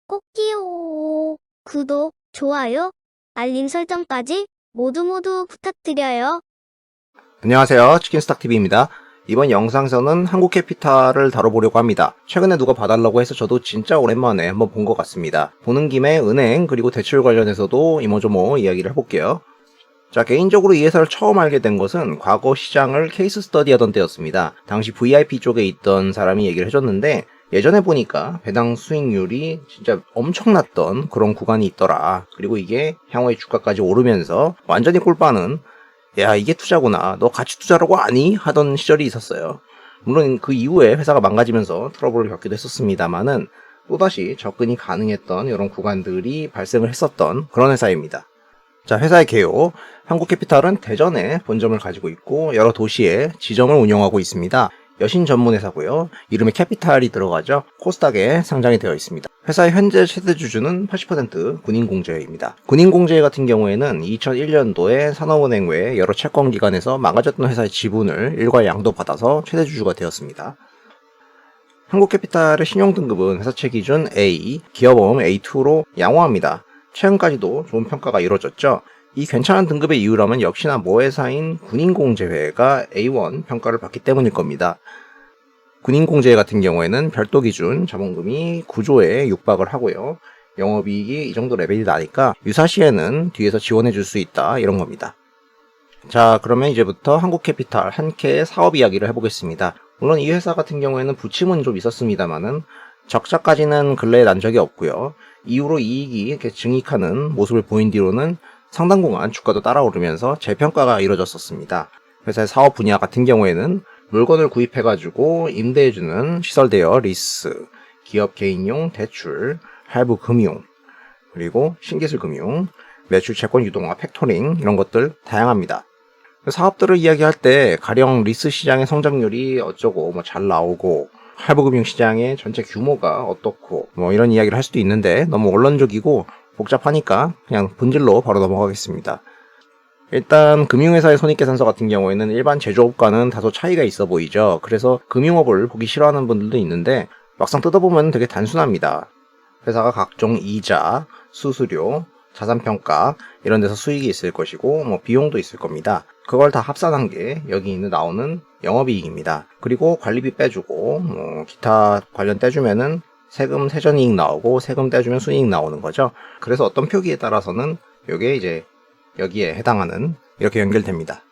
꼭지요. 구독, 좋아요, 알림 설정까지 모두 부탁드려요. 안녕하세요. 치킨스탁TV입니다. 이번 영상에서는 한국캐피탈을 다뤄보려고 합니다. 최근에 누가 봐달라고 해서 저도 진짜 오랜만에 한번 본 것 같습니다. 보는 김에 은행 그리고 대출 관련해서도 이모저모 이야기를 해볼게요. 자, 개인적으로 이 회사를 처음 알게 된 것은 과거 시장을 케이스 스터디 하던 때였습니다. 당시 VIP 쪽에 있던 사람이 얘기를 해줬는데 예전에 보니까 배당 수익률이 진짜 엄청났던 그런 구간이 있더라. 그리고 이게 향후에 주가까지 오르면서 완전히 꿀빠는 야, 이게 투자구나. 너 가치 투자라고 아니? 하던 시절이 있었어요. 물론 그 이후에 회사가 망가지면서 트러블을 겪기도 했었습니다만은 또다시 접근이 가능했던 이런 구간들이 발생을 했었던 그런 회사입니다. 자, 회사의 개요. 한국캐피탈은 대전에 본점을 가지고 있고 여러 도시에 지점을 운영하고 있습니다. 여신 전문 회사고요. 이름에 캐피탈이 들어가죠. 코스닥에 상장이 되어 있습니다. 회사의 현재 최대 주주는 80% 군인공제입니다. 군인공제 같은 경우에는 2001년도에 산업은행 외 여러 채권기관에서 망가졌던 회사의 지분을 일괄 양도받아서 최대 주주가 되었습니다. 한국캐피탈의 신용등급은 회사채 기준 A, 기업보험 A2로 양호합니다. 최근까지도 좋은 평가가 이루어졌죠. 이 괜찮은 등급의 이유라면 역시나 모회사인 군인공제회가 A1 평가를 받기 때문일 겁니다. 군인공제회 같은 경우에는 별도 기준 자본금이 9조에 육박을 하고요. 영업이익이 이 정도 레벨이 나니까 유사시에는 뒤에서 지원해 줄 수 있다 이런 겁니다. 자, 그러면 이제부터 한국캐피탈 한캐의 사업 이야기를 해보겠습니다. 물론 이 회사 같은 경우에는 부침은 좀 있었습니다만은 적자까지는 근래에 난 적이 없고요. 이후로 이익이 이렇게 증익하는 모습을 보인 뒤로는 상당 구간 주가도 따라오르면서 재평가가 이루어졌었습니다. 회사의 사업 분야 같은 경우에는 물건을 구입해가지고 임대해주는 시설 대여 리스, 기업 개인용 대출, 할부 금융, 그리고 신기술 금융, 매출 채권 유동화 팩토링 이런 것들 다양합니다. 사업들을 이야기할 때 가령 리스 시장의 성장률이 어쩌고 뭐 잘 나오고 할부금융 시장의 전체 규모가 어떻고 뭐 이런 이야기를 할 수도 있는데 너무 원론적이고 복잡하니까 그냥 본질로 바로 넘어가겠습니다. 일단 금융회사의 손익계산서 같은 경우에는 일반 제조업과는 다소 차이가 있어 보이죠. 그래서 금융업을 보기 싫어하는 분들도 있는데 막상 뜯어보면 되게 단순합니다. 회사가 각종 이자, 수수료, 자산평가 이런 데서 수익이 있을 것이고 뭐 비용도 있을 겁니다. 그걸 다 합산한 게 여기 있는 나오는 영업이익입니다. 그리고 관리비 빼주고 뭐 기타 관련 떼주면은 세금 세전이익 나오고 세금 떼주면 순이익 나오는 거죠. 그래서 어떤 표기에 따라서는 이게 이제 여기에 해당하는 이렇게 연결됩니다.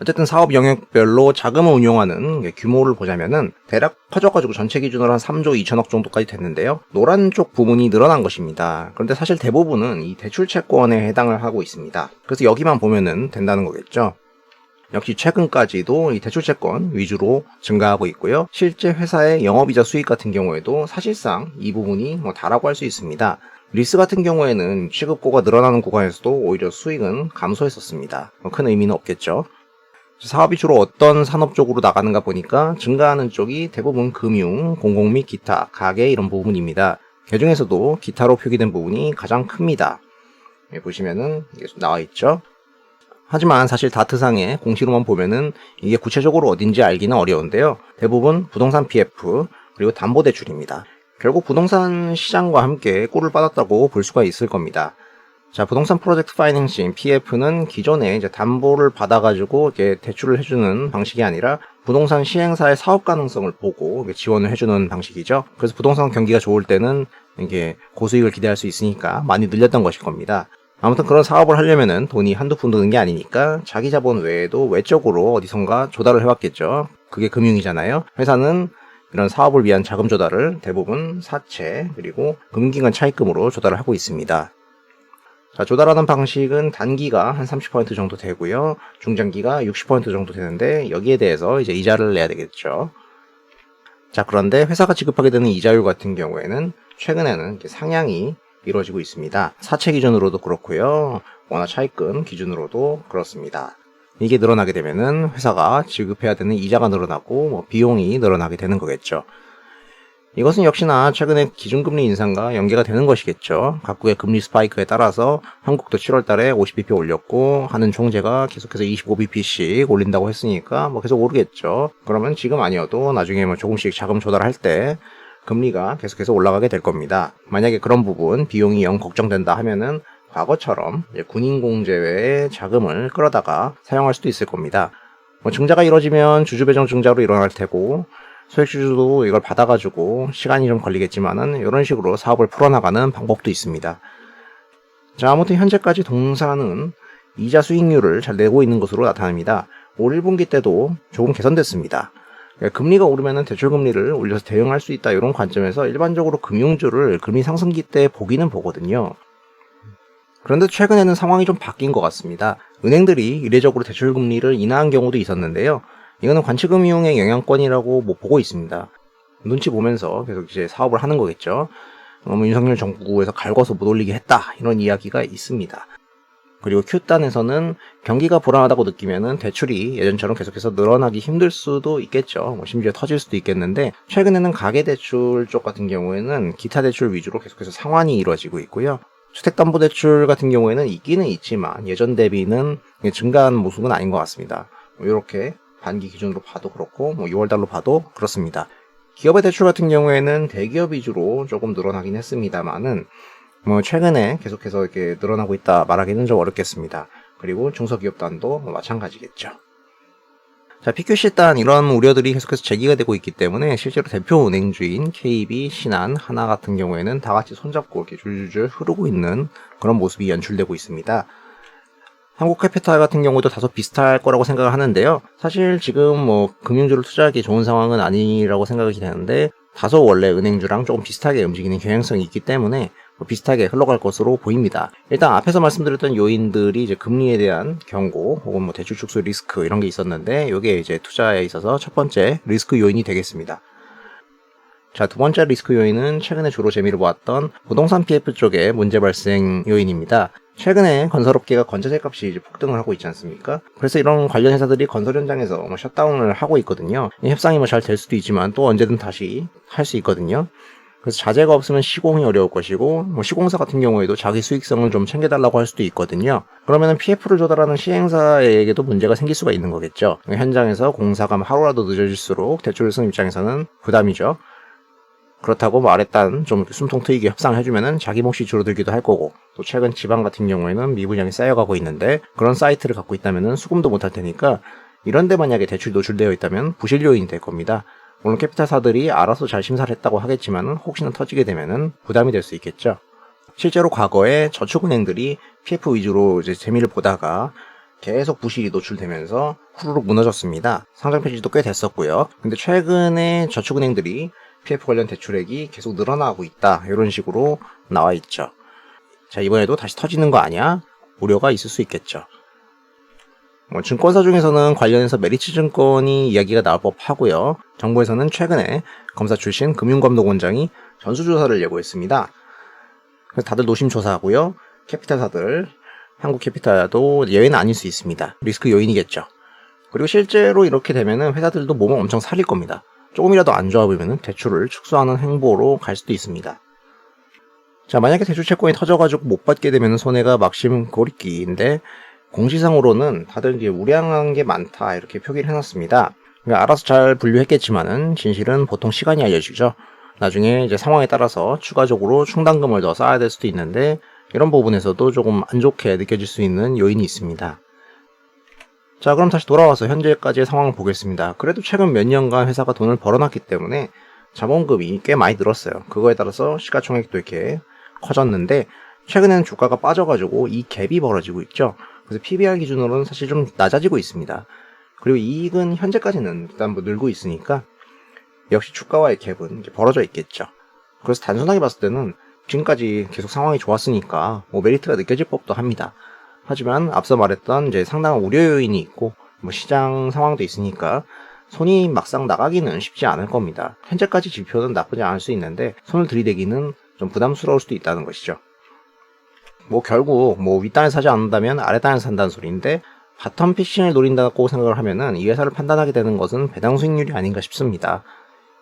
어쨌든 사업 영역별로 자금을 운용하는 규모를 보자면은 대략 커져가지고 전체 기준으로 한 3조 2천억 정도까지 됐는데요. 노란 쪽 부분이 늘어난 것입니다. 그런데 사실 대부분은 이 대출 채권에 해당을 하고 있습니다. 그래서 여기만 보면은 된다는 거겠죠. 역시 최근까지도 이 대출 채권 위주로 증가하고 있고요. 실제 회사의 영업이자 수익 같은 경우에도 사실상 이 부분이 뭐 다라고 할 수 있습니다. 리스 같은 경우에는 취급고가 늘어나는 구간에서도 오히려 수익은 감소했었습니다. 큰 의미는 없겠죠. 사업이 주로 어떤 산업 쪽으로 나가는가 보니까 증가하는 쪽이 대부분 금융, 공공 및 기타, 가계 이런 부분입니다. 그중에서도 기타로 표기된 부분이 가장 큽니다. 여기 보시면은 이게 나와 있죠. 하지만 사실 다트상에 공시로만 보면은 이게 구체적으로 어딘지 알기는 어려운데요. 대부분 부동산 PF 그리고 담보대출입니다. 결국 부동산 시장과 함께 꿀을 빨았다고 볼 수가 있을 겁니다. 자, 부동산 프로젝트 파이낸싱 PF는 기존에 이제 담보를 받아가지고 이렇게 대출을 해주는 방식이 아니라 부동산 시행사의 사업 가능성을 보고 지원을 해주는 방식이죠. 그래서 부동산 경기가 좋을 때는 이게 고수익을 기대할 수 있으니까 많이 늘렸던 것일 겁니다. 아무튼 그런 사업을 하려면은 돈이 한두 푼 드는 게 아니니까 자기 자본 외에도 외적으로 어디선가 조달을 해왔겠죠. 그게 금융이잖아요. 회사는 이런 사업을 위한 자금 조달을 대부분 사채 그리고 금융기관 차입금으로 조달을 하고 있습니다. 자, 조달하는 방식은 단기가 한 30% 정도 되고요. 중장기가 60% 정도 되는데 여기에 대해서 이제 이자를 내야 되겠죠. 자, 그런데 회사가 지급하게 되는 이자율 같은 경우에는 최근에는 이제 상향이 이루어지고 있습니다. 사채 기준으로도 그렇고요. 원화 차입금 기준으로도 그렇습니다. 이게 늘어나게 되면은 회사가 지급해야 되는 이자가 늘어나고 뭐 비용이 늘어나게 되는 거겠죠. 이것은 역시나 최근에 기준금리 인상과 연계가 되는 것이겠죠. 각국의 금리 스파이크에 따라서 한국도 7월 달에 50bp 올렸고 하는 총재가 계속해서 25bp씩 올린다고 했으니까 뭐 계속 오르겠죠. 그러면 지금 아니어도 나중에 뭐 조금씩 자금 조달할 때 금리가 계속해서 올라가게 될 겁니다. 만약에 그런 부분 비용이 영 걱정된다 하면은 과거처럼 군인공제회의 자금을 끌어다가 사용할 수도 있을 겁니다. 증자가 이루어지면 주주배정 증자로 일어날 테고 소액주주도 이걸 받아가지고 시간이 좀 걸리겠지만은 이런 식으로 사업을 풀어나가는 방법도 있습니다. 자, 아무튼 현재까지 동사는 이자 수익률을 잘 내고 있는 것으로 나타납니다. 올 1분기 때도 조금 개선됐습니다. 금리가 오르면 대출금리를 올려서 대응할 수 있다 이런 관점에서 일반적으로 금융주를 금리 상승기 때 보기는 보거든요. 그런데 최근에는 상황이 좀 바뀐 것 같습니다. 은행들이 이례적으로 대출금리를 인하한 경우도 있었는데요. 이거는 관치금융의 영향권이라고 보고 있습니다. 눈치 보면서 계속 이제 사업을 하는 거겠죠. 윤석열 정부에서 갈궈서 못 올리게 했다 이런 이야기가 있습니다. 그리고 Q단에서는 경기가 불안하다고 느끼면은 대출이 예전처럼 계속해서 늘어나기 힘들 수도 있겠죠. 심지어 터질 수도 있겠는데 최근에는 가계대출 쪽 같은 경우에는 기타 대출 위주로 계속해서 상환이 이루어지고 있고요. 주택담보대출 같은 경우에는 있기는 있지만 예전 대비는 증가한 모습은 아닌 것 같습니다. 이렇게 반기 기준으로 봐도 그렇고 6월달로 봐도 그렇습니다. 기업의 대출 같은 경우에는 대기업 위주로 조금 늘어나긴 했습니다만은 최근에 계속해서 이렇게 늘어나고 있다 말하기는 좀 어렵겠습니다. 그리고 중소기업단도 마찬가지겠죠. 자, PQC단 이런 우려들이 계속해서 제기가 되고 있기 때문에 실제로 대표 은행주인 KB, 신한, 하나 같은 경우에는 다 같이 손잡고 이렇게 줄줄줄 흐르고 있는 그런 모습이 연출되고 있습니다. 한국캐피탈 같은 경우도 다소 비슷할 거라고 생각을 하는데요. 사실 지금 금융주를 투자하기 좋은 상황은 아니라고 생각이 되는데 다소 원래 은행주랑 조금 비슷하게 움직이는 경향성이 있기 때문에 비슷하게 흘러갈 것으로 보입니다. 일단 앞에서 말씀드렸던 요인들이 이제 금리에 대한 경고 혹은 대출 축소 리스크 이런 게 있었는데 이게 이제 투자에 있어서 첫 번째 리스크 요인이 되겠습니다. 자, 두 번째 리스크 요인은 최근에 주로 재미를 보았던 부동산 PF 쪽의 문제 발생 요인입니다. 최근에 건설업계가 건자재 값이 이제 폭등을 하고 있지 않습니까? 그래서 이런 관련 회사들이 건설 현장에서 셧다운을 하고 있거든요. 협상이 잘 될 수도 있지만 또 언제든 다시 할 수 있거든요. 그래서 자재가 없으면 시공이 어려울 것이고 시공사 같은 경우에도 자기 수익성을 좀 챙겨달라고 할 수도 있거든요. 그러면 PF를 조달하는 시행사에게도 문제가 생길 수가 있는 거겠죠. 현장에서 공사가 하루라도 늦어질수록 대출을 쓰는 입장에서는 부담이죠. 그렇다고 아랫단 좀 숨통 트이게 협상을 해주면은 자기 몫이 줄어들기도 할 거고 또 최근 지방 같은 경우에는 미분양이 쌓여가고 있는데 그런 사이트를 갖고 있다면은 수금도 못할 테니까 이런데 만약에 대출 노출되어 있다면 부실 요인이 될 겁니다. 물론 캐피탈사들이 알아서 잘 심사를 했다고 하겠지만은 혹시나 터지게 되면은 부담이 될 수 있겠죠. 실제로 과거에 저축은행들이 PF 위주로 이제 재미를 보다가 계속 부실이 노출되면서 후루룩 무너졌습니다. 상장 폐지도 꽤 됐었고요. 근데 최근에 저축은행들이 PF 관련 대출액이 계속 늘어나고 있다 이런 식으로 나와 있죠. 자, 이번에도 다시 터지는 거 아니야? 우려가 있을 수 있겠죠. 증권사 중에서는 관련해서 메리츠증권이 이야기가 나올 법하고요. 정부에서는 최근에 검사 출신 금융감독원장이 전수조사를 예고했습니다. 그래서 다들 노심초사하고요. 캐피탈사들, 한국캐피탈도 예외는 아닐 수 있습니다. 리스크 요인이겠죠. 그리고 실제로 이렇게 되면은 회사들도 몸을 엄청 살릴 겁니다. 조금이라도 안 좋아 보이면은 대출을 축소하는 행보로 갈 수도 있습니다. 자, 만약에 대출 채권이 터져가지고 못 받게 되면 손해가 막심 고리끼인데 공시상으로는 다들 이제 우량한 게 많다 이렇게 표기를 해놨습니다. 그러니까 알아서 잘 분류했겠지만은 진실은 보통 시간이 알려주죠. 나중에 이제 상황에 따라서 추가적으로 충당금을 더 쌓아야 될 수도 있는데 이런 부분에서도 조금 안 좋게 느껴질 수 있는 요인이 있습니다. 자, 그럼 다시 돌아와서 현재까지의 상황을 보겠습니다. 그래도 최근 몇 년간 회사가 돈을 벌어놨기 때문에 자본금이 꽤 많이 늘었어요. 그거에 따라서 시가총액도 이렇게 커졌는데 최근에는 주가가 빠져가지고 이 갭이 벌어지고 있죠. 그래서 PBR 기준으로는 사실 좀 낮아지고 있습니다. 그리고 이익은 현재까지는 일단 늘고 있으니까 역시 주가와의 갭은 이제 벌어져 있겠죠. 그래서 단순하게 봤을 때는 지금까지 계속 상황이 좋았으니까 메리트가 느껴질 법도 합니다. 하지만 앞서 말했던 이제 상당한 우려 요인이 있고 시장 상황도 있으니까 손이 막상 나가기는 쉽지 않을 겁니다. 현재까지 지표는 나쁘지 않을 수 있는데 손을 들이대기는 좀 부담스러울 수도 있다는 것이죠. 결국 윗단을 사지 않는다면 아랫단을 산다는 소리인데 바텀 피싱을 노린다고 생각을 하면은 이 회사를 판단하게 되는 것은 배당 수익률이 아닌가 싶습니다.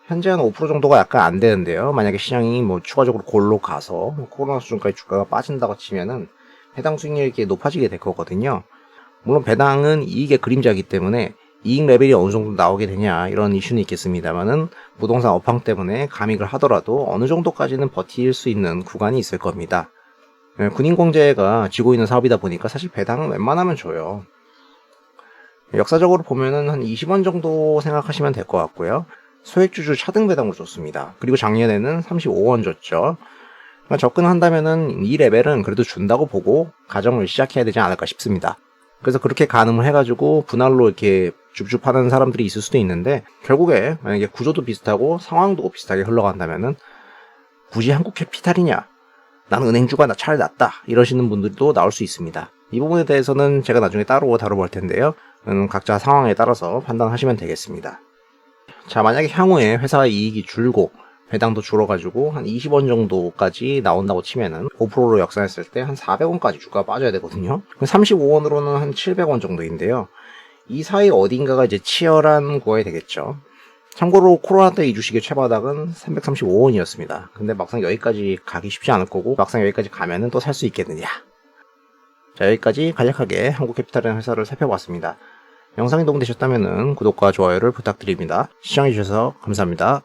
현재 한 5% 정도가 약간 안 되는데요. 만약에 시장이 추가적으로 골로 가서 코로나 수준까지 주가가 빠진다고 치면은 해당 수익률이 이렇게 높아지게 될 거거든요. 물론 배당은 이익의 그림자이기 때문에 이익 레벨이 어느 정도 나오게 되냐 이런 이슈는 있겠습니다만은 부동산 업황 때문에 감익을 하더라도 어느 정도까지는 버틸 수 있는 구간이 있을 겁니다. 군인공제가 쥐고 있는 사업이다 보니까 사실 배당은 웬만하면 줘요. 역사적으로 보면은 한 20원 정도 생각하시면 될 것 같고요. 소액주주 차등 배당으로 줬습니다. 그리고 작년에는 35원 줬죠. 그러니까 접근한다면은 이 레벨은 그래도 준다고 보고 가정을 시작해야 되지 않을까 싶습니다. 그래서 그렇게 가늠을 해가지고 분할로 이렇게 줍줍하는 사람들이 있을 수도 있는데, 결국에 만약에 구조도 비슷하고 상황도 비슷하게 흘러간다면은 굳이 한국캐피탈이냐, 나는 은행주가 차라리 낫다 이러시는 분들도 나올 수 있습니다. 이 부분에 대해서는 제가 나중에 따로 다뤄볼 텐데요. 각자 상황에 따라서 판단하시면 되겠습니다. 자, 만약에 향후에 회사의 이익이 줄고 배당도 줄어가지고 한 20원 정도까지 나온다고 치면은 5%로 역산했을 때 한 400원까지 주가가 빠져야 되거든요. 35원으로는 한 700원 정도인데요. 이 사이 어딘가가 이제 치열한 구간이 되겠죠. 참고로 코로나 때 이 주식의 최바닥은 335원이었습니다. 근데 막상 여기까지 가기 쉽지 않을 거고, 막상 여기까지 가면은 또 살 수 있겠느냐. 자, 여기까지 간략하게 한국캐피탈이라는 회사를 살펴봤습니다. 영상이 도움되셨다면 구독과 좋아요를 부탁드립니다. 시청해주셔서 감사합니다.